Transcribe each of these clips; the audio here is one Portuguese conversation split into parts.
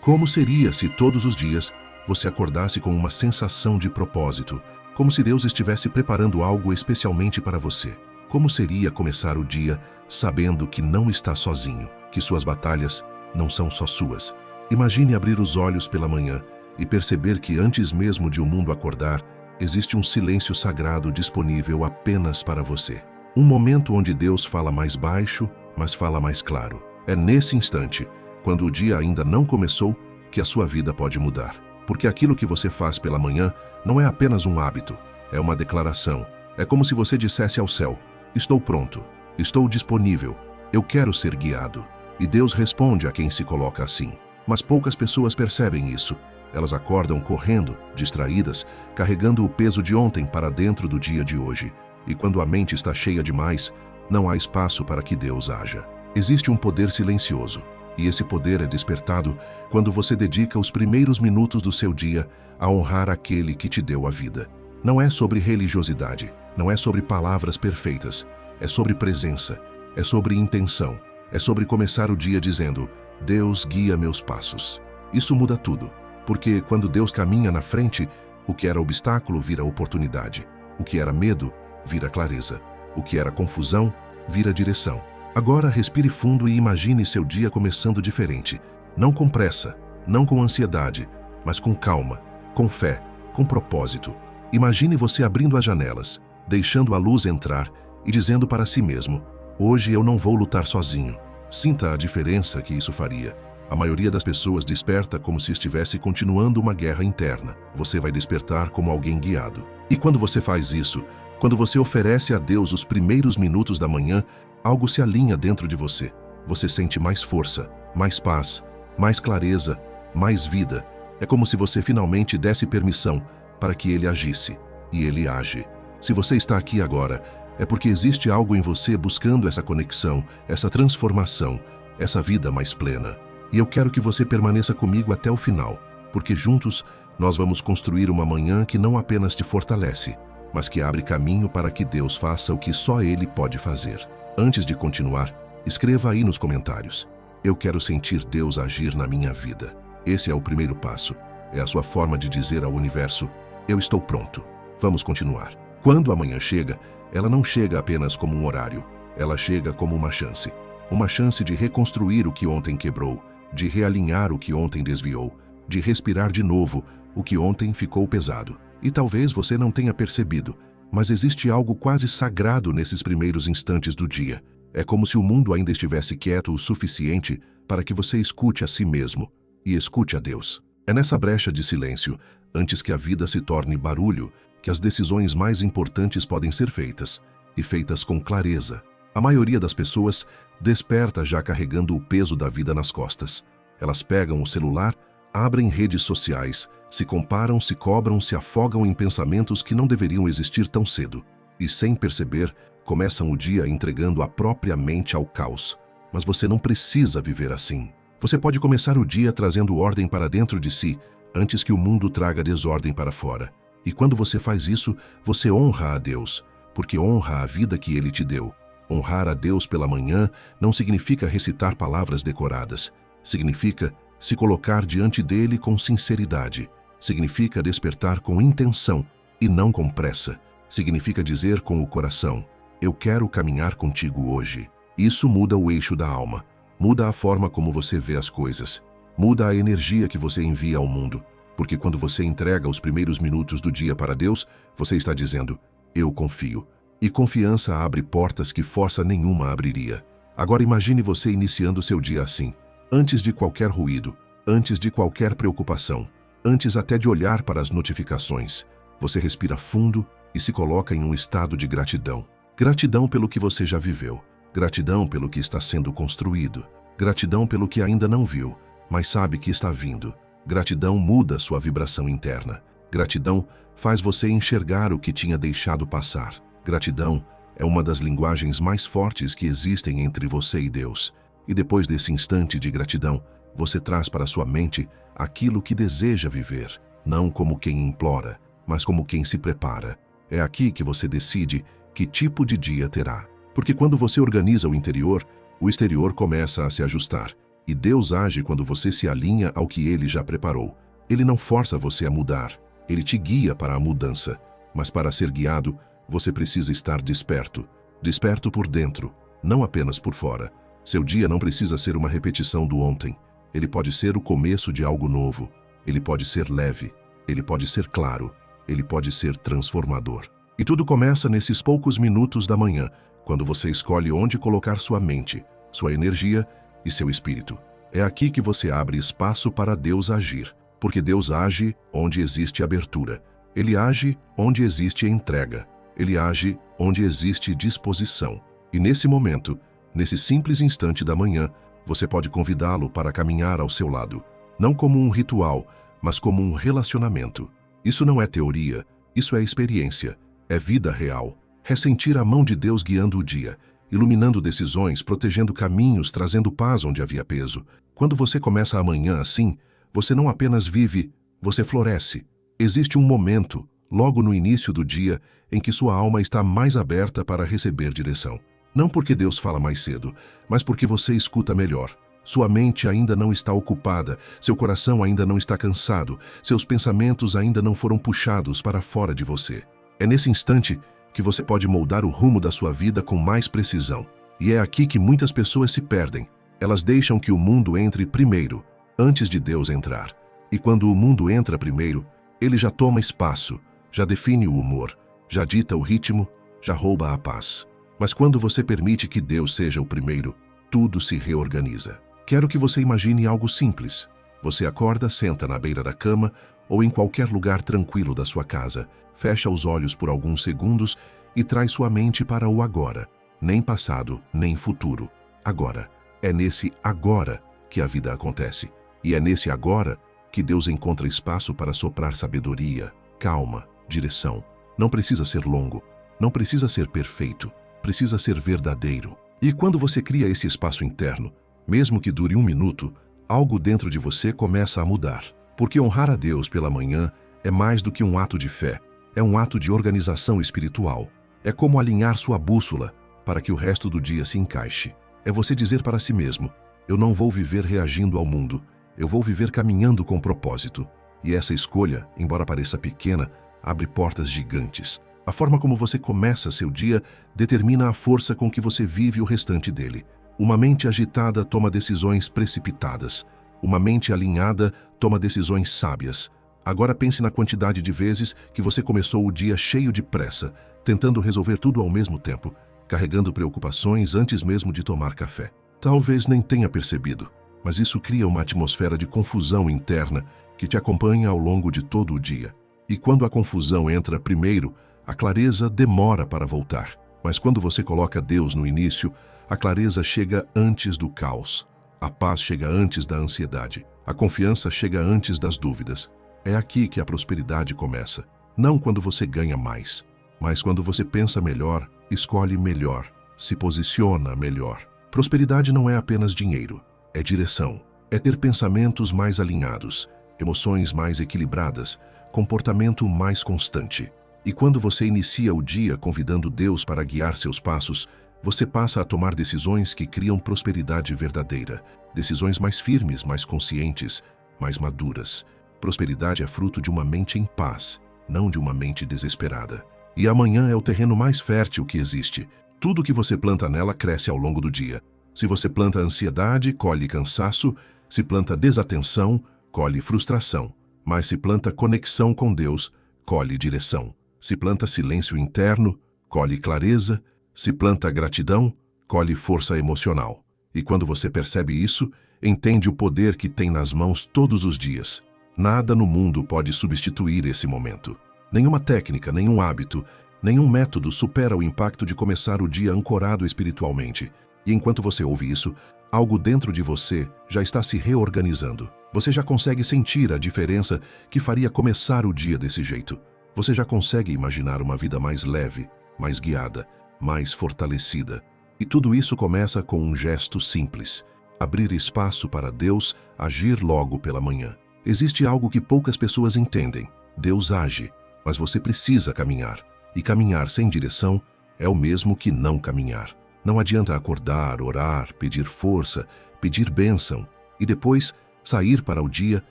Como seria se todos os dias você acordasse com uma sensação de propósito, como se Deus estivesse preparando algo especialmente para você? Como seria começar o dia sabendo que não está sozinho, que suas batalhas não são só suas? Imagine abrir os olhos pela manhã e perceber que antes mesmo de o mundo acordar, existe um silêncio sagrado disponível apenas para você. Um momento onde Deus fala mais baixo, mas fala mais claro. É nesse instante, quando o dia ainda não começou, que a sua vida pode mudar. Porque aquilo que você faz pela manhã não é apenas um hábito, é uma declaração. É como se você dissesse ao céu: estou pronto, estou disponível, eu quero ser guiado. E Deus responde a quem se coloca assim. Mas poucas pessoas percebem isso. Elas acordam correndo, distraídas, carregando o peso de ontem para dentro do dia de hoje. E quando a mente está cheia demais, não há espaço para que Deus haja. Existe um poder silencioso, e esse poder é despertado quando você dedica os primeiros minutos do seu dia a honrar aquele que te deu a vida. Não é sobre religiosidade, não é sobre palavras perfeitas, é sobre presença, é sobre intenção, é sobre começar o dia dizendo: Deus guia meus passos. Isso muda tudo, porque quando Deus caminha na frente, o que era obstáculo vira oportunidade, o que era medo vira clareza, o que era confusão vira direção. Agora respire fundo e imagine seu dia começando diferente, não com pressa, não com ansiedade, mas com calma, com fé, com propósito. Imagine você abrindo as janelas, deixando a luz entrar e dizendo para si mesmo: hoje eu não vou lutar sozinho. Sinta a diferença que isso faria. A maioria das pessoas desperta como se estivesse continuando uma guerra interna. Você vai despertar como alguém guiado. E quando você faz isso, quando você oferece a Deus os primeiros minutos da manhã, algo se alinha dentro de você. Você sente mais força, mais paz, mais clareza, mais vida. É como se você finalmente desse permissão para que Ele agisse. E Ele age. Se você está aqui agora, é porque existe algo em você buscando essa conexão, essa transformação, essa vida mais plena. E eu quero que você permaneça comigo até o final, porque juntos nós vamos construir uma manhã que não apenas te fortalece, mas que abre caminho para que Deus faça o que só Ele pode fazer. Antes de continuar, escreva aí nos comentários: eu quero sentir Deus agir na minha vida. Esse é o primeiro passo. É a sua forma de dizer ao universo: eu estou pronto. Vamos continuar. Quando a manhã chega, ela não chega apenas como um horário. Ela chega como uma chance. Uma chance de reconstruir o que ontem quebrou, de realinhar o que ontem desviou, de respirar de novo o que ontem ficou pesado. E talvez você não tenha percebido, mas existe algo quase sagrado nesses primeiros instantes do dia. É como se o mundo ainda estivesse quieto o suficiente para que você escute a si mesmo e escute a Deus. É nessa brecha de silêncio, antes que a vida se torne barulho, que as decisões mais importantes podem ser feitas, e feitas com clareza. A maioria das pessoas desperta já carregando o peso da vida nas costas. Elas pegam o celular, abrem redes sociais, se comparam, se cobram, se afogam em pensamentos que não deveriam existir tão cedo. E sem perceber, começam o dia entregando a própria mente ao caos. Mas você não precisa viver assim. Você pode começar o dia trazendo ordem para dentro de si, antes que o mundo traga desordem para fora. E quando você faz isso, você honra a Deus, porque honra a vida que Ele te deu. Honrar a Deus pela manhã não significa recitar palavras decoradas. Significa se colocar diante dele com sinceridade. Significa despertar com intenção e não com pressa. Significa dizer com o coração: eu quero caminhar contigo hoje. Isso muda o eixo da alma. Muda a forma como você vê as coisas. Muda a energia que você envia ao mundo. Porque quando você entrega os primeiros minutos do dia para Deus, você está dizendo: eu confio. E confiança abre portas que força nenhuma abriria. Agora imagine você iniciando seu dia assim. Antes de qualquer ruído, antes de qualquer preocupação, antes até de olhar para as notificações, você respira fundo e se coloca em um estado de gratidão. Gratidão pelo que você já viveu. Gratidão pelo que está sendo construído. Gratidão pelo que ainda não viu, mas sabe que está vindo. Gratidão muda sua vibração interna. Gratidão faz você enxergar o que tinha deixado passar. Gratidão é uma das linguagens mais fortes que existem entre você e Deus. E depois desse instante de gratidão, você traz para sua mente aquilo que deseja viver, não como quem implora, mas como quem se prepara. É aqui que você decide que tipo de dia terá. Porque quando você organiza o interior, o exterior começa a se ajustar. E Deus age quando você se alinha ao que Ele já preparou. Ele não força você a mudar, Ele te guia para a mudança. Mas para ser guiado, você precisa estar desperto. Desperto por dentro, não apenas por fora. Seu dia não precisa ser uma repetição do ontem. Ele pode ser o começo de algo novo. Ele pode ser leve. Ele pode ser claro. Ele pode ser transformador. E tudo começa nesses poucos minutos da manhã, quando você escolhe onde colocar sua mente, sua energia e seu espírito. É aqui que você abre espaço para Deus agir, porque Deus age onde existe abertura. Ele age onde existe entrega. Ele age onde existe disposição. E nesse momento, nesse simples instante da manhã, você pode convidá-lo para caminhar ao seu lado. Não como um ritual, mas como um relacionamento. Isso não é teoria, isso é experiência, é vida real. É sentir a mão de Deus guiando o dia, iluminando decisões, protegendo caminhos, trazendo paz onde havia peso. Quando você começa a manhã assim, você não apenas vive, você floresce. Existe um momento, logo no início do dia, em que sua alma está mais aberta para receber direção. Não porque Deus fala mais cedo, mas porque você escuta melhor. Sua mente ainda não está ocupada, seu coração ainda não está cansado, seus pensamentos ainda não foram puxados para fora de você. É nesse instante que você pode moldar o rumo da sua vida com mais precisão. E é aqui que muitas pessoas se perdem. Elas deixam que o mundo entre primeiro, antes de Deus entrar. E quando o mundo entra primeiro, ele já toma espaço, já define o humor, já dita o ritmo, já rouba a paz. Mas quando você permite que Deus seja o primeiro, tudo se reorganiza. Quero que você imagine algo simples. Você acorda, senta na beira da cama ou em qualquer lugar tranquilo da sua casa, fecha os olhos por alguns segundos e traz sua mente para o agora. Nem passado, nem futuro. Agora. É nesse agora que a vida acontece. E é nesse agora que Deus encontra espaço para soprar sabedoria, calma, direção. Não precisa ser longo, não precisa ser perfeito, precisa ser verdadeiro. E quando você cria esse espaço interno, mesmo que dure 1 minuto, algo dentro de você começa a mudar. Porque honrar a Deus pela manhã é mais do que um ato de fé, é um ato de organização espiritual. É como alinhar sua bússola para que o resto do dia se encaixe. É você dizer para si mesmo: eu não vou viver reagindo ao mundo, eu vou viver caminhando com propósito. E essa escolha, embora pareça pequena, abre portas gigantes. A forma como você começa seu dia determina a força com que você vive o restante dele. Uma mente agitada toma decisões precipitadas. Uma mente alinhada toma decisões sábias. Agora pense na quantidade de vezes que você começou o dia cheio de pressa, tentando resolver tudo ao mesmo tempo, carregando preocupações antes mesmo de tomar café. Talvez nem tenha percebido, mas isso cria uma atmosfera de confusão interna que te acompanha ao longo de todo o dia. E quando a confusão entra primeiro, a clareza demora para voltar. Mas quando você coloca Deus no início, a clareza chega antes do caos. A paz chega antes da ansiedade. A confiança chega antes das dúvidas. É aqui que a prosperidade começa. Não quando você ganha mais, mas quando você pensa melhor, escolhe melhor, se posiciona melhor. Prosperidade não é apenas dinheiro, é direção. É ter pensamentos mais alinhados, emoções mais equilibradas, comportamento mais constante. E quando você inicia o dia convidando Deus para guiar seus passos, você passa a tomar decisões que criam prosperidade verdadeira. Decisões mais firmes, mais conscientes, mais maduras. Prosperidade é fruto de uma mente em paz, não de uma mente desesperada. E amanhã é o terreno mais fértil que existe. Tudo que você planta nela cresce ao longo do dia. Se você planta ansiedade, colhe cansaço. Se planta desatenção, colhe frustração. Mas se planta conexão com Deus, colhe direção. Se planta silêncio interno, colhe clareza. Se planta gratidão, colhe força emocional. E quando você percebe isso, entende o poder que tem nas mãos todos os dias. Nada no mundo pode substituir esse momento. Nenhuma técnica, nenhum hábito, nenhum método supera o impacto de começar o dia ancorado espiritualmente. E enquanto você ouve isso, algo dentro de você já está se reorganizando. Você já consegue sentir a diferença que faria começar o dia desse jeito. Você já consegue imaginar uma vida mais leve, mais guiada, mais fortalecida. E tudo isso começa com um gesto simples: abrir espaço para Deus agir logo pela manhã. Existe algo que poucas pessoas entendem. Deus age, mas você precisa caminhar. E caminhar sem direção é o mesmo que não caminhar. Não adianta acordar, orar, pedir força, pedir bênção, e depois sair para o dia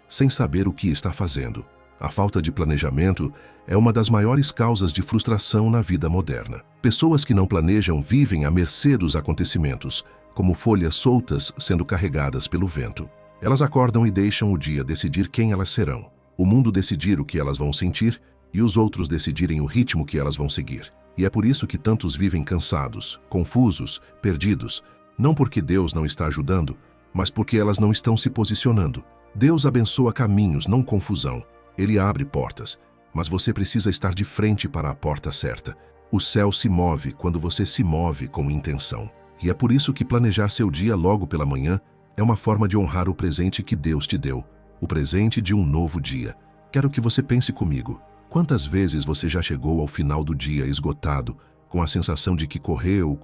sem saber o que está fazendo. A falta de planejamento é uma das maiores causas de frustração na vida moderna. Pessoas que não planejam vivem à mercê dos acontecimentos, como folhas soltas sendo carregadas pelo vento. Elas acordam e deixam o dia decidir quem elas serão, o mundo decidir o que elas vão sentir e os outros decidirem o ritmo que elas vão seguir. E é por isso que tantos vivem cansados, confusos, perdidos, não porque Deus não está ajudando, mas porque elas não estão se posicionando. Deus abençoa caminhos, não confusão. Ele abre portas, mas você precisa estar de frente para a porta certa. O céu se move quando você se move com intenção. E é por isso que planejar seu dia logo pela manhã é uma forma de honrar o presente que Deus te deu, o presente de um novo dia. Quero que você pense comigo. Quantas vezes você já chegou ao final do dia esgotado, com a sensação de que correu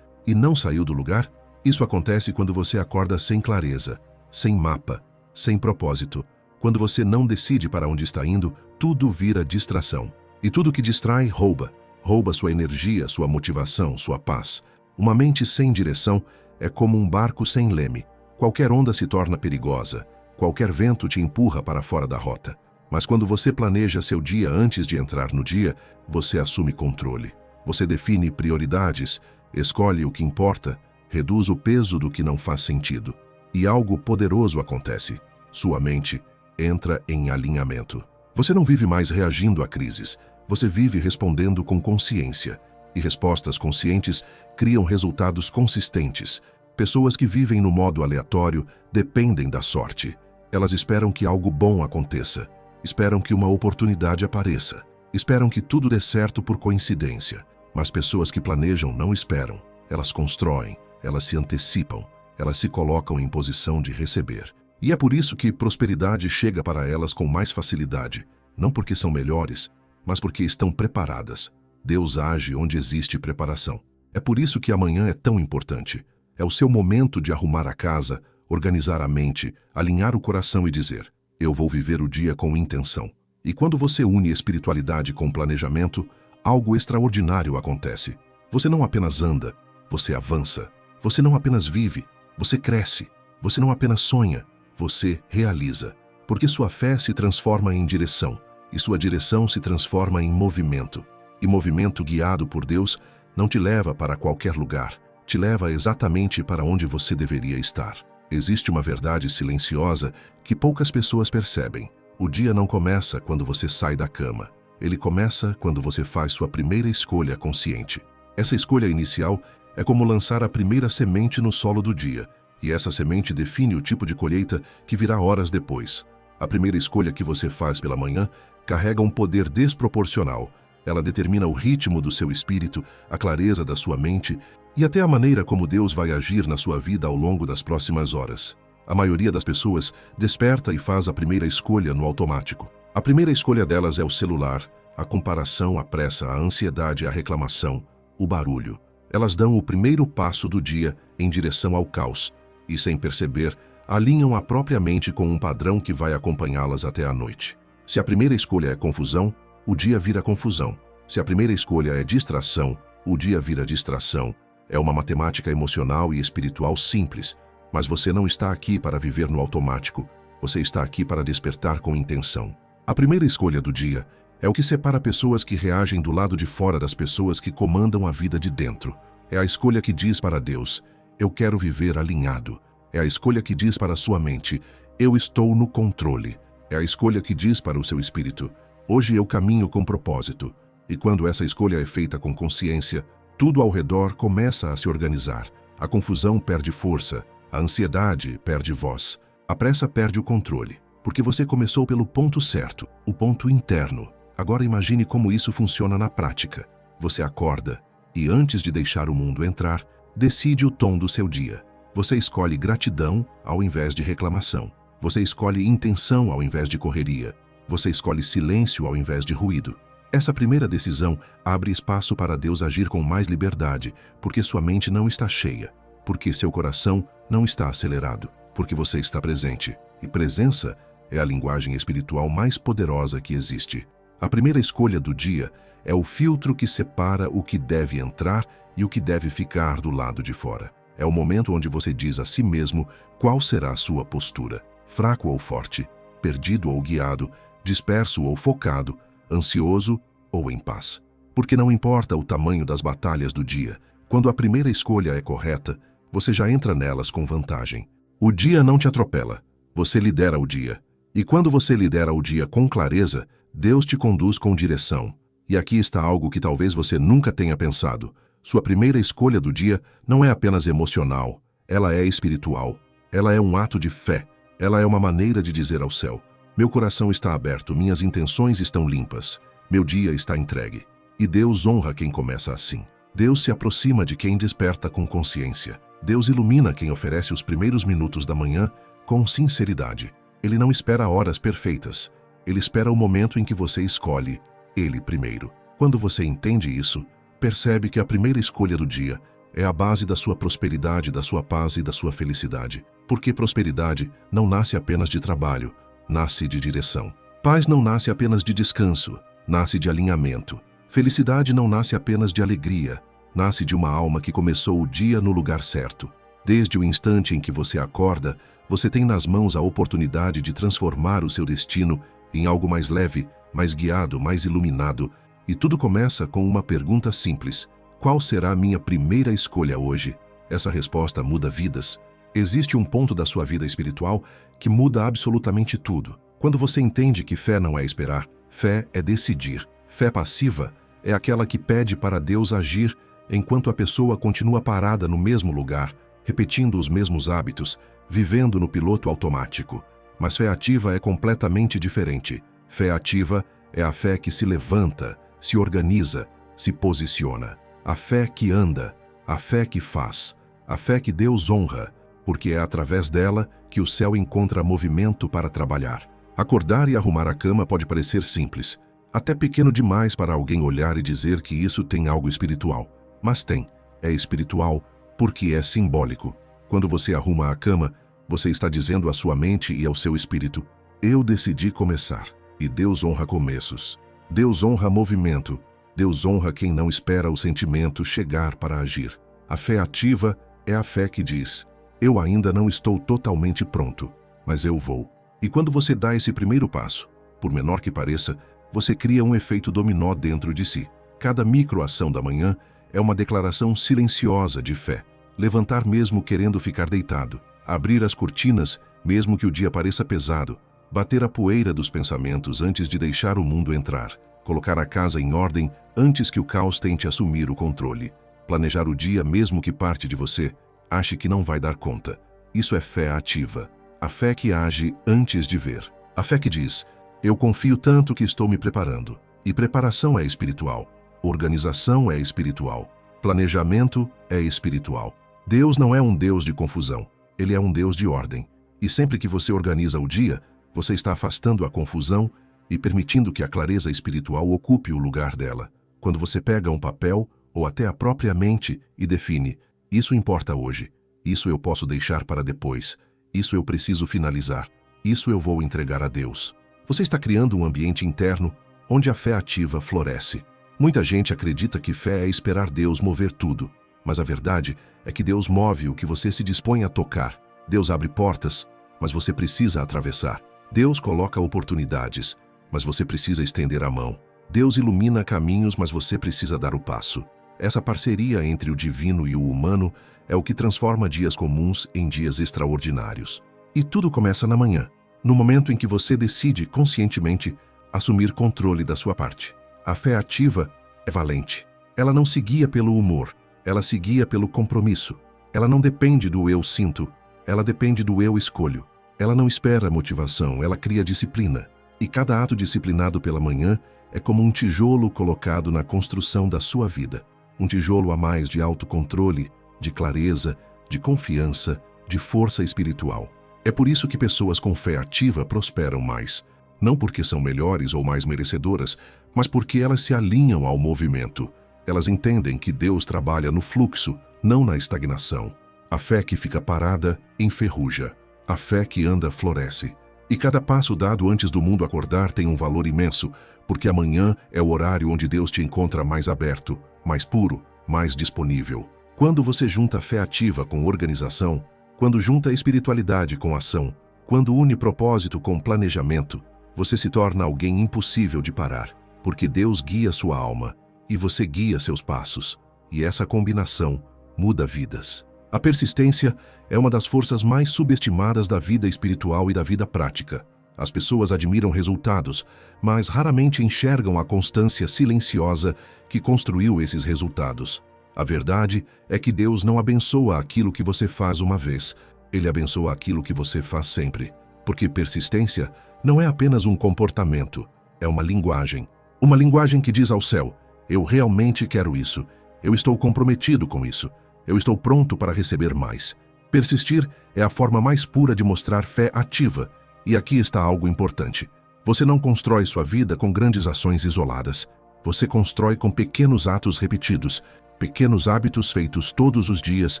e não saiu do lugar? Isso acontece quando você acorda sem clareza, sem mapa, sem propósito. Quando você não decide para onde está indo, tudo vira distração. E tudo que distrai, rouba. Rouba sua energia, sua motivação, sua paz. Uma mente sem direção é como um barco sem leme. Qualquer onda se torna perigosa. Qualquer vento te empurra para fora da rota. Mas quando você planeja seu dia antes de entrar no dia, você assume controle. Você define prioridades, escolhe o que importa, reduz o peso do que não faz sentido. E algo poderoso acontece. Sua mente entra em alinhamento. Você não vive mais reagindo a crises. Você vive respondendo com consciência. E respostas conscientes criam resultados consistentes. Pessoas que vivem no modo aleatório dependem da sorte. Elas esperam que algo bom aconteça. Esperam que uma oportunidade apareça. Esperam que tudo dê certo por coincidência. Mas pessoas que planejam não esperam. Elas constroem, elas se antecipam, elas se colocam em posição de receber. E é por isso que prosperidade chega para elas com mais facilidade. Não porque são melhores, mas porque estão preparadas. Deus age onde existe preparação. É por isso que amanhã é tão importante. É o seu momento de arrumar a casa, organizar a mente, alinhar o coração e dizer: eu vou viver o dia com intenção. E quando você une espiritualidade com planejamento, algo extraordinário acontece. Você não apenas anda, você avança. Você não apenas vive, você cresce. Você não apenas sonha, você realiza. Porque sua fé se transforma em direção, e sua direção se transforma em movimento. E movimento guiado por Deus não te leva para qualquer lugar, te leva exatamente para onde você deveria estar. Existe uma verdade silenciosa que poucas pessoas percebem. O dia não começa quando você sai da cama. Ele começa quando você faz sua primeira escolha consciente. Essa escolha inicial é como lançar a primeira semente no solo do dia, e essa semente define o tipo de colheita que virá horas depois. A primeira escolha que você faz pela manhã carrega um poder desproporcional. Ela determina o ritmo do seu espírito, a clareza da sua mente e até a maneira como Deus vai agir na sua vida ao longo das próximas horas. A maioria das pessoas desperta e faz a primeira escolha no automático. A primeira escolha delas é o celular, a comparação, a pressa, a ansiedade, a reclamação, o barulho. Elas dão o primeiro passo do dia em direção ao caos e, sem perceber, alinham a própria mente com um padrão que vai acompanhá-las até a noite. Se a primeira escolha é confusão, o dia vira confusão. Se a primeira escolha é distração, o dia vira distração. É uma matemática emocional e espiritual simples, mas você não está aqui para viver no automático. Você está aqui para despertar com intenção. A primeira escolha do dia é o que separa pessoas que reagem do lado de fora das pessoas que comandam a vida de dentro. É a escolha que diz para Deus: eu quero viver alinhado. É a escolha que diz para a sua mente: eu estou no controle. É a escolha que diz para o seu espírito: hoje eu caminho com propósito. E quando essa escolha é feita com consciência, tudo ao redor começa a se organizar. A confusão perde força, a ansiedade perde voz, a pressa perde o controle. Porque você começou pelo ponto certo, o ponto interno. Agora imagine como isso funciona na prática. Você acorda e, antes de deixar o mundo entrar, decide o tom do seu dia. Você escolhe gratidão ao invés de reclamação. Você escolhe intenção ao invés de correria. Você escolhe silêncio ao invés de ruído. Essa primeira decisão abre espaço para Deus agir com mais liberdade, porque sua mente não está cheia, porque seu coração não está acelerado, porque você está presente. E presença é a linguagem espiritual mais poderosa que existe. A primeira escolha do dia é o filtro que separa o que deve entrar e o que deve ficar do lado de fora. É o momento onde você diz a si mesmo qual será a sua postura: fraco ou forte, perdido ou guiado, disperso ou focado, ansioso ou em paz. Porque não importa o tamanho das batalhas do dia, quando a primeira escolha é correta, você já entra nelas com vantagem. O dia não te atropela, você lidera o dia. E quando você lidera o dia com clareza, Deus te conduz com direção. E aqui está algo que talvez você nunca tenha pensado. Sua primeira escolha do dia não é apenas emocional, ela é espiritual. Ela é um ato de fé. Ela é uma maneira de dizer ao céu: meu coração está aberto, minhas intenções estão limpas, meu dia está entregue. E Deus honra quem começa assim. Deus se aproxima de quem desperta com consciência. Deus ilumina quem oferece os primeiros minutos da manhã com sinceridade. Ele não espera horas perfeitas. Ele espera o momento em que você escolhe Ele primeiro. Quando você entende isso, percebe que a primeira escolha do dia é a base da sua prosperidade, da sua paz e da sua felicidade. Porque prosperidade não nasce apenas de trabalho, nasce de direção. Paz não nasce apenas de descanso, nasce de alinhamento. Felicidade não nasce apenas de alegria, nasce de uma alma que começou o dia no lugar certo. Desde o instante em que você acorda, você tem nas mãos a oportunidade de transformar o seu destino em algo mais leve, mais guiado, mais iluminado. E tudo começa com uma pergunta simples: qual será a minha primeira escolha hoje? Essa resposta muda vidas. Existe um ponto da sua vida espiritual que muda absolutamente tudo. Quando você entende que fé não é esperar, fé é decidir. Fé passiva é aquela que pede para Deus agir enquanto a pessoa continua parada no mesmo lugar, repetindo os mesmos hábitos, vivendo no piloto automático. Mas fé ativa é completamente diferente. Fé ativa é a fé que se levanta, se organiza, se posiciona. A fé que anda, a fé que faz, a fé que Deus honra, porque é através dela que o céu encontra movimento para trabalhar. Acordar e arrumar a cama pode parecer simples, até pequeno demais para alguém olhar e dizer que isso tem algo espiritual. Mas tem. É espiritual porque é simbólico. Quando você arruma a cama, você está dizendo à sua mente e ao seu espírito: eu decidi começar. E Deus honra começos. Deus honra movimento. Deus honra quem não espera o sentimento chegar para agir. A fé ativa é a fé que diz: eu ainda não estou totalmente pronto, mas eu vou. E quando você dá esse primeiro passo, por menor que pareça, você cria um efeito dominó dentro de si. Cada microação da manhã é uma declaração silenciosa de fé. Levantar mesmo querendo ficar deitado. Abrir as cortinas mesmo que o dia pareça pesado. Bater a poeira dos pensamentos antes de deixar o mundo entrar. Colocar a casa em ordem antes que o caos tente assumir o controle. Planejar o dia mesmo que parte de você ache que não vai dar conta. Isso é fé ativa. A fé que age antes de ver. A fé que diz: eu confio tanto que estou me preparando. E preparação é espiritual. Organização é espiritual. Planejamento é espiritual. Deus não é um Deus de confusão. Ele é um Deus de ordem. E sempre que você organiza o dia, você está afastando a confusão e permitindo que a clareza espiritual ocupe o lugar dela. Quando você pega um papel ou até a própria mente e define: isso importa hoje, isso eu posso deixar para depois, isso eu preciso finalizar, isso eu vou entregar a Deus. Você está criando um ambiente interno onde a fé ativa floresce. Muita gente acredita que fé é esperar Deus mover tudo, mas a verdade é que Deus move o que você se dispõe a tocar. Deus abre portas, mas você precisa atravessar. Deus coloca oportunidades, mas você precisa estender a mão. Deus ilumina caminhos, mas você precisa dar o passo. Essa parceria entre o divino e o humano é o que transforma dias comuns em dias extraordinários. E tudo começa na manhã, no momento em que você decide conscientemente assumir controle da sua parte. A fé ativa é valente. Ela não se guia pelo humor, ela se guia pelo compromisso. Ela não depende do eu sinto, ela depende do eu escolho. Ela não espera motivação, ela cria disciplina. E cada ato disciplinado pela manhã é como um tijolo colocado na construção da sua vida. Um tijolo a mais de autocontrole, de clareza, de confiança, de força espiritual. É por isso que pessoas com fé ativa prosperam mais. Não porque são melhores ou mais merecedoras, mas porque elas se alinham ao movimento. Elas entendem que Deus trabalha no fluxo, não na estagnação. A fé que fica parada enferruja. A fé que anda floresce. E cada passo dado antes do mundo acordar tem um valor imenso, porque amanhã é o horário onde Deus te encontra mais aberto, mais puro, mais disponível. Quando você junta fé ativa com organização, quando junta espiritualidade com ação, quando une propósito com planejamento, você se torna alguém impossível de parar, porque Deus guia sua alma e você guia seus passos, e essa combinação muda vidas. A persistência é uma das forças mais subestimadas da vida espiritual e da vida prática. As pessoas admiram resultados, mas raramente enxergam a constância silenciosa que construiu esses resultados. A verdade é que Deus não abençoa aquilo que você faz uma vez, Ele abençoa aquilo que você faz sempre. Porque persistência não é apenas um comportamento, é uma linguagem. Uma linguagem que diz ao céu: eu realmente quero isso, eu estou comprometido com isso, eu estou pronto para receber mais. Persistir é a forma mais pura de mostrar fé ativa. E aqui está algo importante. Você não constrói sua vida com grandes ações isoladas. Você constrói com pequenos atos repetidos. Pequenos hábitos feitos todos os dias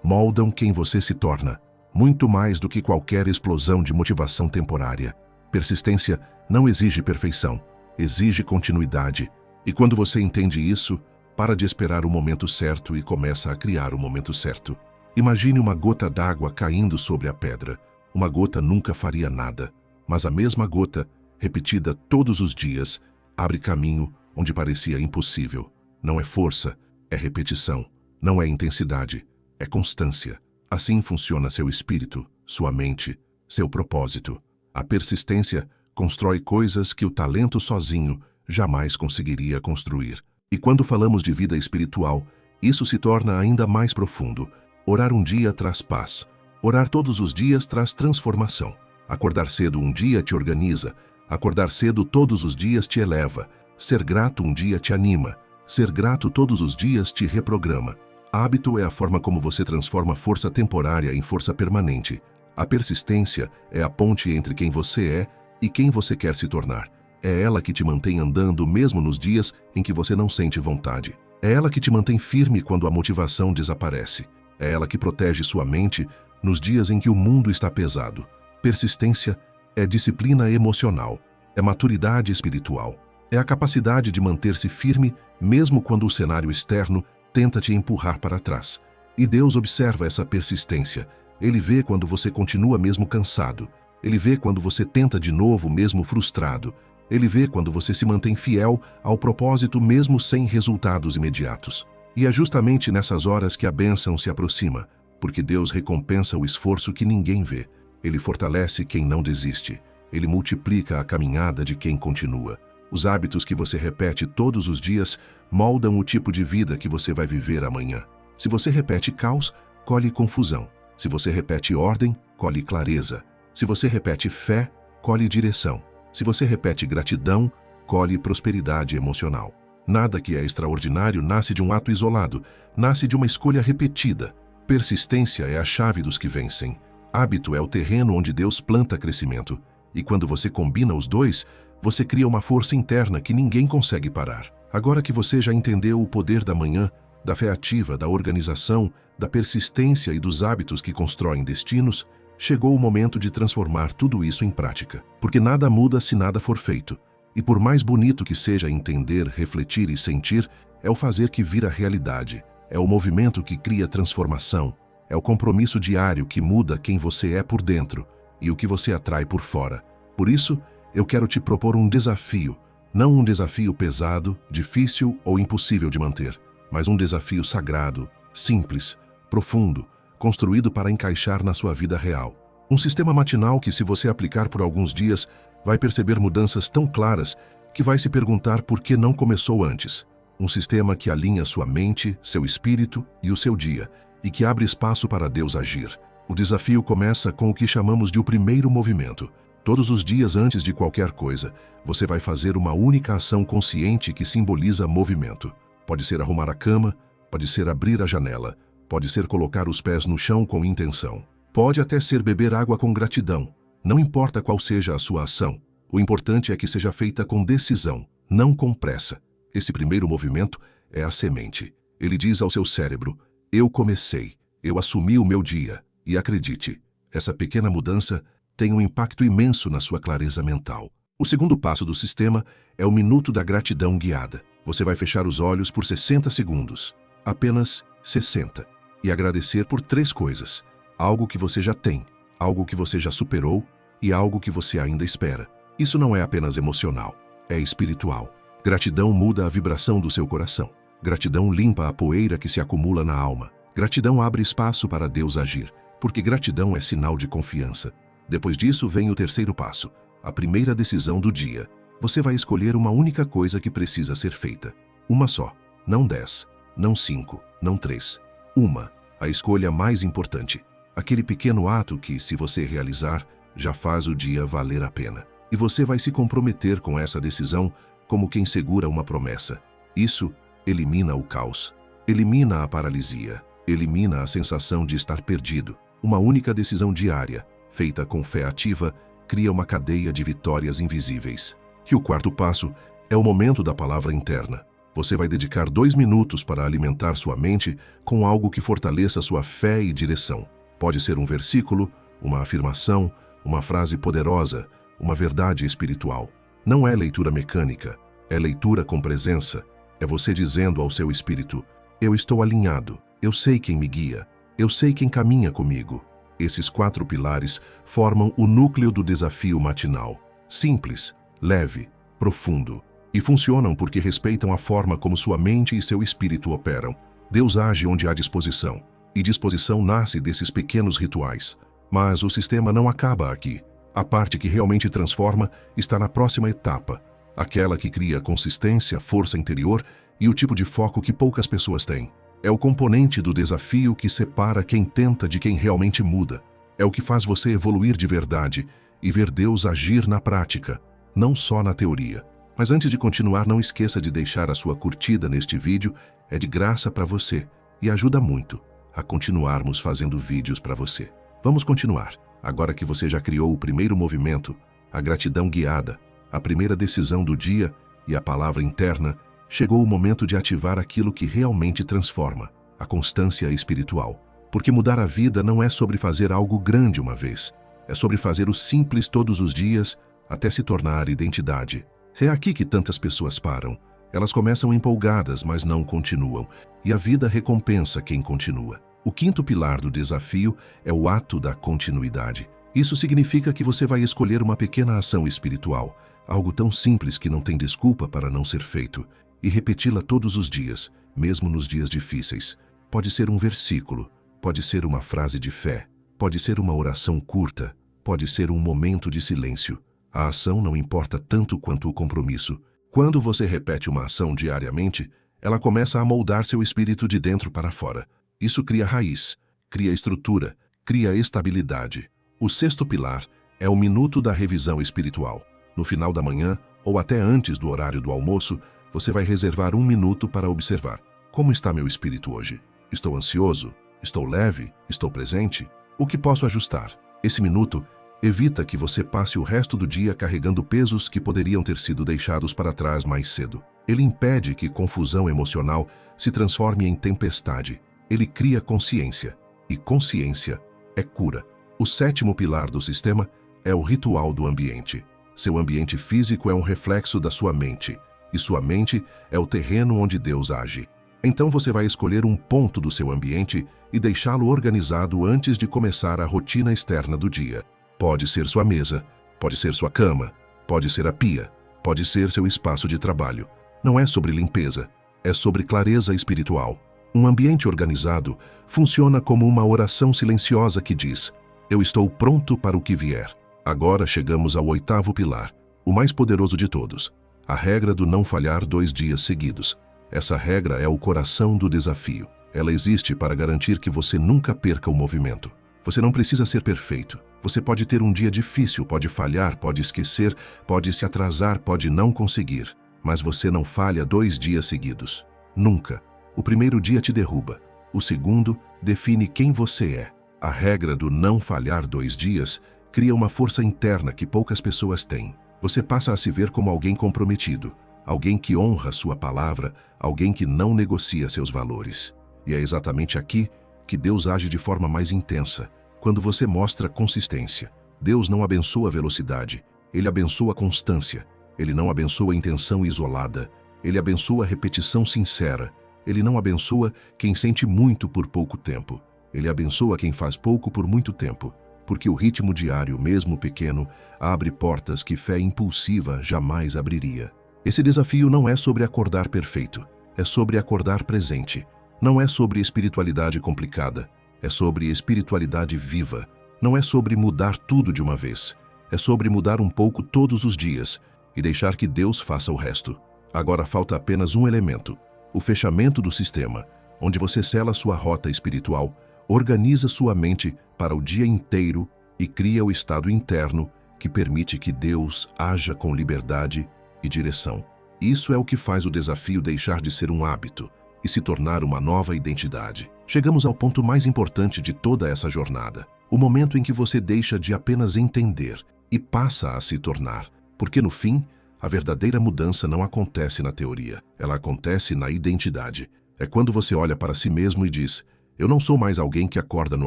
moldam quem você se torna, muito mais do que qualquer explosão de motivação temporária. Persistência não exige perfeição, exige continuidade. E quando você entende isso, para de esperar o momento certo e começa a criar o momento certo. Imagine uma gota d'água caindo sobre a pedra. Uma gota nunca faria nada, mas a mesma gota, repetida todos os dias, abre caminho onde parecia impossível. Não é força, é repetição. Não é intensidade, é constância. Assim funciona seu espírito, sua mente, seu propósito. A persistência constrói coisas que o talento sozinho jamais conseguiria construir. E quando falamos de vida espiritual, isso se torna ainda mais profundo. Orar um dia traz paz. Orar todos os dias traz transformação. Acordar cedo um dia te organiza. Acordar cedo todos os dias te eleva. Ser grato um dia te anima. Ser grato todos os dias te reprograma. Hábito é a forma como você transforma força temporária em força permanente. A persistência é a ponte entre quem você é e quem você quer se tornar. É ela que te mantém andando mesmo nos dias em que você não sente vontade. É ela que te mantém firme quando a motivação desaparece. É ela que protege sua mente nos dias em que o mundo está pesado. Persistência é disciplina emocional, é maturidade espiritual, é a capacidade de manter-se firme mesmo quando o cenário externo tenta te empurrar para trás. E Deus observa essa persistência. Ele vê quando você continua mesmo cansado. Ele vê quando você tenta de novo mesmo frustrado. Ele vê quando você se mantém fiel ao propósito mesmo sem resultados imediatos. E é justamente nessas horas que a bênção se aproxima, porque Deus recompensa o esforço que ninguém vê. Ele fortalece quem não desiste. Ele multiplica a caminhada de quem continua. Os hábitos que você repete todos os dias moldam o tipo de vida que você vai viver amanhã. Se você repete caos, colhe confusão. Se você repete ordem, colhe clareza. Se você repete fé, colhe direção. Se você repete gratidão, colhe prosperidade emocional. Nada que é extraordinário nasce de um ato isolado, nasce de uma escolha repetida. Persistência é a chave dos que vencem. Hábito é o terreno onde Deus planta crescimento. E quando você combina os dois, você cria uma força interna que ninguém consegue parar. Agora que você já entendeu o poder da manhã, da fé ativa, da organização, da persistência e dos hábitos que constroem destinos, chegou o momento de transformar tudo isso em prática. Porque nada muda se nada for feito. E por mais bonito que seja entender, refletir e sentir, é o fazer que vira realidade. É o movimento que cria transformação. É o compromisso diário que muda quem você é por dentro e o que você atrai por fora. Por isso, eu quero te propor um desafio. Não um desafio pesado, difícil ou impossível de manter, mas um desafio sagrado, simples, profundo, construído para encaixar na sua vida real. Um sistema matinal que, se você aplicar por alguns dias, vai perceber mudanças tão claras que vai se perguntar por que não começou antes. Um sistema que alinha sua mente, seu espírito e o seu dia, e que abre espaço para Deus agir. O desafio começa com o que chamamos de o primeiro movimento. Todos os dias antes de qualquer coisa, você vai fazer uma única ação consciente que simboliza movimento. Pode ser arrumar a cama, pode ser abrir a janela, pode ser colocar os pés no chão com intenção. Pode até ser beber água com gratidão. Não importa qual seja a sua ação, o importante é que seja feita com decisão, não com pressa. Esse primeiro movimento é a semente. Ele diz ao seu cérebro: eu comecei, eu assumi o meu dia. E acredite, essa pequena mudança tem um impacto imenso na sua clareza mental. O segundo passo do sistema é o minuto da gratidão guiada. Você vai fechar os olhos por 60 segundos. Apenas 60. e agradecer por 3 coisas: algo que você já tem, algo que você já superou e algo que você ainda espera. Isso não é apenas emocional, é espiritual. Gratidão muda a vibração do seu coração. Gratidão limpa a poeira que se acumula na alma. Gratidão abre espaço para Deus agir, porque gratidão é sinal de confiança. Depois disso vem o 3º passo, a primeira decisão do dia. Você vai escolher uma única coisa que precisa ser feita. Uma só, não 10, não 5, não 3. Uma, a escolha mais importante. Aquele pequeno ato que, se você realizar, já faz o dia valer a pena. E você vai se comprometer com essa decisão como quem segura uma promessa. Isso elimina o caos, elimina a paralisia, elimina a sensação de estar perdido. Uma única decisão diária, feita com fé ativa, cria uma cadeia de vitórias invisíveis. E o 4º passo é o momento da palavra interna. Você vai dedicar 2 minutos para alimentar sua mente com algo que fortaleça sua fé e direção. Pode ser um versículo, uma afirmação, uma frase poderosa, uma verdade espiritual. Não é leitura mecânica, é leitura com presença. É você dizendo ao seu espírito: eu estou alinhado, eu sei quem me guia, eu sei quem caminha comigo. Esses 4 pilares formam o núcleo do desafio matinal. Simples, leve, profundo. E funcionam porque respeitam a forma como sua mente e seu espírito operam. Deus age onde há disposição, e disposição nasce desses pequenos rituais. Mas o sistema não acaba aqui. A parte que realmente transforma está na próxima etapa, aquela que cria consistência, força interior e o tipo de foco que poucas pessoas têm. É o componente do desafio que separa quem tenta de quem realmente muda. É o que faz você evoluir de verdade e ver Deus agir na prática, não só na teoria. Mas antes de continuar, não esqueça de deixar a sua curtida neste vídeo, é de graça para você e ajuda muito a continuarmos fazendo vídeos para você. Vamos continuar. Agora que você já criou o primeiro movimento, a gratidão guiada, a primeira decisão do dia e a palavra interna, chegou o momento de ativar aquilo que realmente transforma, a constância espiritual. Porque mudar a vida não é sobre fazer algo grande uma vez, é sobre fazer o simples todos os dias até se tornar identidade. É aqui que tantas pessoas param. Elas começam empolgadas, mas não continuam, e a vida recompensa quem continua. O 5º pilar do desafio é o ato da continuidade. Isso significa que você vai escolher uma pequena ação espiritual, algo tão simples que não tem desculpa para não ser feito, e repeti-la todos os dias, mesmo nos dias difíceis. Pode ser um versículo, pode ser uma frase de fé, pode ser uma oração curta, pode ser um momento de silêncio. A ação não importa tanto quanto o compromisso. Quando você repete uma ação diariamente, ela começa a moldar seu espírito de dentro para fora. Isso cria raiz, cria estrutura, cria estabilidade. O 6º pilar é o minuto da revisão espiritual. No final da manhã, ou até antes do horário do almoço, você vai reservar 1 minuto para observar. Como está meu espírito hoje? Estou ansioso? Estou leve? Estou presente? O que posso ajustar? Esse minuto evita que você passe o resto do dia carregando pesos que poderiam ter sido deixados para trás mais cedo. Ele impede que confusão emocional se transforme em tempestade. Ele cria consciência, e consciência é cura. O 7º pilar do sistema é o ritual do ambiente. Seu ambiente físico é um reflexo da sua mente, e sua mente é o terreno onde Deus age. Então você vai escolher um ponto do seu ambiente e deixá-lo organizado antes de começar a rotina externa do dia. Pode ser sua mesa, pode ser sua cama, pode ser a pia, pode ser seu espaço de trabalho. Não é sobre limpeza, é sobre clareza espiritual. Um ambiente organizado funciona como uma oração silenciosa que diz: eu estou pronto para o que vier. Agora chegamos ao 8º pilar, o mais poderoso de todos. A regra do não falhar 2 dias seguidos. Essa regra é o coração do desafio. Ela existe para garantir que você nunca perca o movimento. Você não precisa ser perfeito. Você pode ter um dia difícil, pode falhar, pode esquecer, pode se atrasar, pode não conseguir. Mas você não falha 2 dias seguidos. Nunca. O primeiro dia te derruba. O segundo define quem você é. A regra do não falhar 2 dias cria uma força interna que poucas pessoas têm. Você passa a se ver como alguém comprometido, alguém que honra sua palavra, alguém que não negocia seus valores. E é exatamente aqui que Deus age de forma mais intensa, quando você mostra consistência. Deus não abençoa a velocidade, Ele abençoa a constância. Ele não abençoa a intenção isolada, Ele abençoa a repetição sincera. Ele não abençoa quem sente muito por pouco tempo. Ele abençoa quem faz pouco por muito tempo, porque o ritmo diário, mesmo pequeno, abre portas que fé impulsiva jamais abriria. Esse desafio não é sobre acordar perfeito, é sobre acordar presente. Não é sobre espiritualidade complicada, é sobre espiritualidade viva. Não é sobre mudar tudo de uma vez, é sobre mudar um pouco todos os dias e deixar que Deus faça o resto. Agora falta apenas um elemento: o fechamento do sistema, onde você sela sua rota espiritual, organiza sua mente para o dia inteiro e cria o estado interno que permite que Deus haja com liberdade e direção. Isso é o que faz o desafio deixar de ser um hábito e se tornar uma nova identidade. Chegamos ao ponto mais importante de toda essa jornada, o momento em que você deixa de apenas entender e passa a se tornar, porque no fim, a verdadeira mudança não acontece na teoria, ela acontece na identidade. É quando você olha para si mesmo e diz: eu não sou mais alguém que acorda no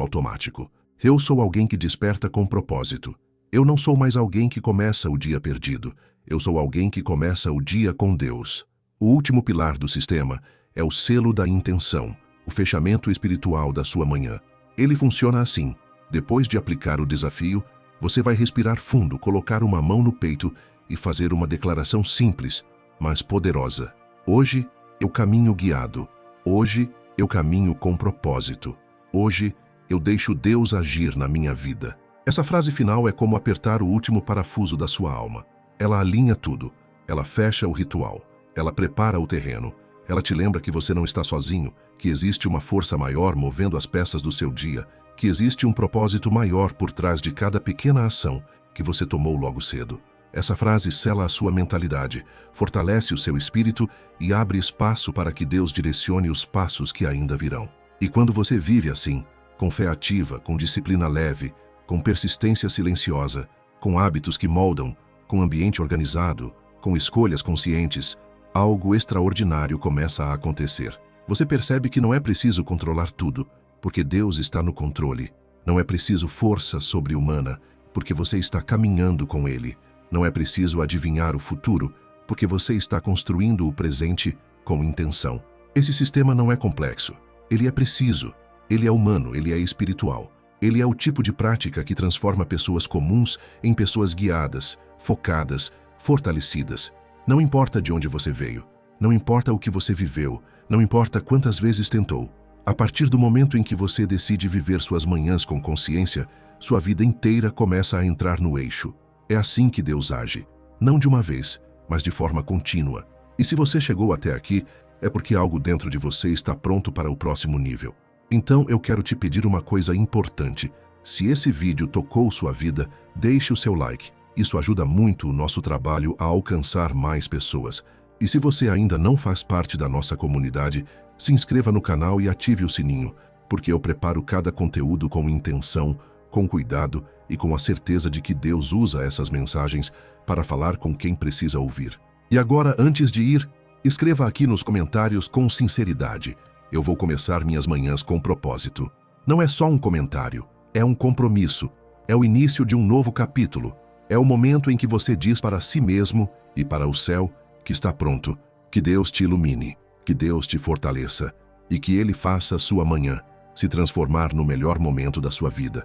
automático. Eu sou alguém que desperta com propósito. Eu não sou mais alguém que começa o dia perdido. Eu sou alguém que começa o dia com Deus. O último pilar do sistema é o selo da intenção, o fechamento espiritual da sua manhã. Ele funciona assim: depois de aplicar o desafio, você vai respirar fundo, colocar uma mão no peito e fazer uma declaração simples, mas poderosa. Hoje eu caminho guiado. Hoje eu caminho com propósito. Hoje eu deixo Deus agir na minha vida. Essa frase final é como apertar o último parafuso da sua alma. Ela alinha tudo. Ela fecha o ritual. Ela prepara o terreno. Ela te lembra que você não está sozinho, que existe uma força maior movendo as peças do seu dia, que existe um propósito maior por trás de cada pequena ação que você tomou logo cedo. Essa frase sela a sua mentalidade, fortalece o seu espírito e abre espaço para que Deus direcione os passos que ainda virão. E quando você vive assim, com fé ativa, com disciplina leve, com persistência silenciosa, com hábitos que moldam, com ambiente organizado, com escolhas conscientes, algo extraordinário começa a acontecer. Você percebe que não é preciso controlar tudo, porque Deus está no controle. Não é preciso força sobre-humana, porque você está caminhando com Ele. Não é preciso adivinhar o futuro, porque você está construindo o presente com intenção. Esse sistema não é complexo. Ele é preciso. Ele é humano, ele é espiritual. Ele é o tipo de prática que transforma pessoas comuns em pessoas guiadas, focadas, fortalecidas. Não importa de onde você veio, não importa o que você viveu, não importa quantas vezes tentou. A partir do momento em que você decide viver suas manhãs com consciência, sua vida inteira começa a entrar no eixo. É assim que Deus age, não de uma vez, mas de forma contínua. E se você chegou até aqui, é porque algo dentro de você está pronto para o próximo nível. Então eu quero te pedir uma coisa importante. Se esse vídeo tocou sua vida, deixe o seu like. Isso ajuda muito o nosso trabalho a alcançar mais pessoas. E se você ainda não faz parte da nossa comunidade, se inscreva no canal e ative o sininho, porque eu preparo cada conteúdo com intenção, com cuidado e com a certeza de que Deus usa essas mensagens para falar com quem precisa ouvir. E agora, antes de ir, escreva aqui nos comentários com sinceridade: eu vou começar minhas manhãs com propósito. Não é só um comentário, é um compromisso, é o início de um novo capítulo. É o momento em que você diz para si mesmo e para o céu que está pronto, que Deus te ilumine, que Deus te fortaleça e que Ele faça sua manhã se transformar no melhor momento da sua vida.